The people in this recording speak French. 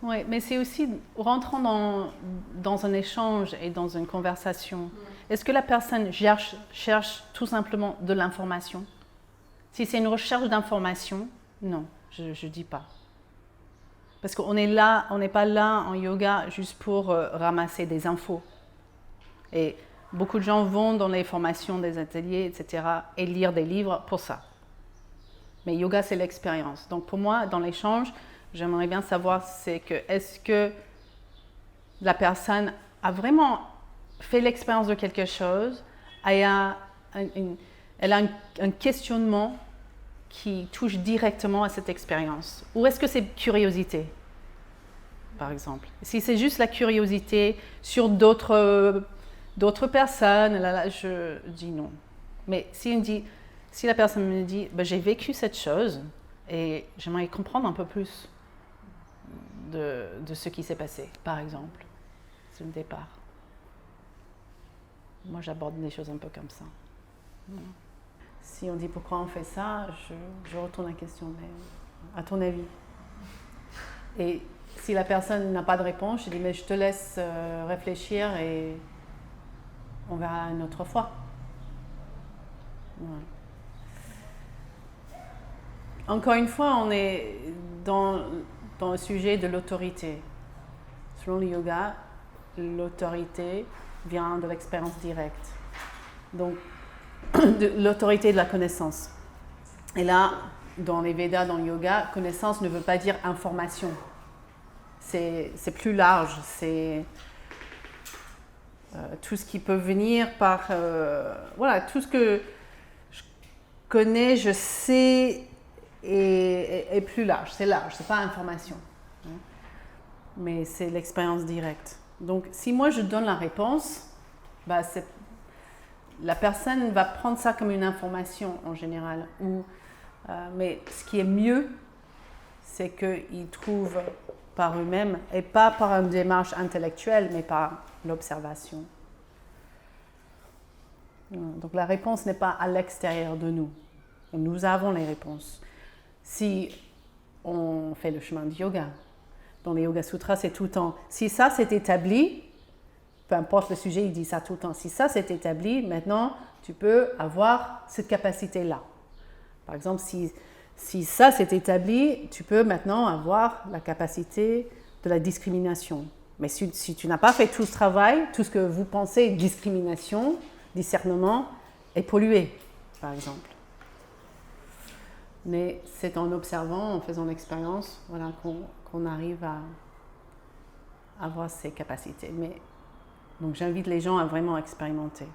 Oui, mais c'est aussi rentrant dans un échange et dans une conversation. Est-ce que la personne cherche tout simplement de l'information? Si c'est une recherche d'information, non, je ne dis pas. Parce qu'on est là, on n'est pas là en yoga juste pour ramasser des infos. Et beaucoup de gens vont dans les formations des ateliers, etc., et lire des livres pour ça. Mais yoga, c'est l'expérience. Donc pour moi, dans l'échange, j'aimerais bien savoir, est-ce que la personne a vraiment fait l'expérience de quelque chose, elle a un questionnement qui touche directement à cette expérience? Ou est-ce que c'est curiosité, par exemple? Si c'est juste la curiosité sur d'autres personnes, là, je dis non. Mais si la personne me dit, j'ai vécu cette chose et j'aimerais comprendre un peu plus de ce qui s'est passé, par exemple, c'est le départ. Moi, j'aborde des choses un peu comme ça. Si on dit pourquoi on fait ça, je retourne la question, mais à ton avis? Et si la personne n'a pas de réponse, je dis, mais je te laisse réfléchir et on verra une autre fois. Ouais. Encore une fois, on est dans le sujet de l'autorité. Selon le yoga, l'autorité vient de l'expérience directe. Donc, de l'autorité de la connaissance. Et là, dans les Védas, dans le yoga, connaissance ne veut pas dire information. C'est plus large. C'est tout ce qui peut venir par... voilà, tout ce que je connais, je sais, est plus large. C'est large, c'est pas information. Mais c'est l'expérience directe. Donc, si moi je donne la réponse, la personne va prendre ça comme une information en général. Mais ce qui est mieux, c'est qu'ils trouvent par eux-mêmes, et pas par une démarche intellectuelle, mais par l'observation. Donc la réponse n'est pas à l'extérieur de nous. Nous avons les réponses. Si on fait le chemin du yoga, dans les Yoga Sutras, c'est tout le temps. Si ça c'est établi, peu importe le sujet, il dit ça tout le temps. Si ça c'est établi, maintenant tu peux avoir cette capacité-là. Par exemple, si ça c'est établi, tu peux maintenant avoir la capacité de la discrimination. Mais si tu n'as pas fait tout ce travail, tout ce que vous pensez discrimination, discernement, est pollué, par exemple. Mais c'est en observant, en faisant l'expérience, voilà, qu'on arrive à avoir ces capacités. Donc j'invite les gens à vraiment expérimenter.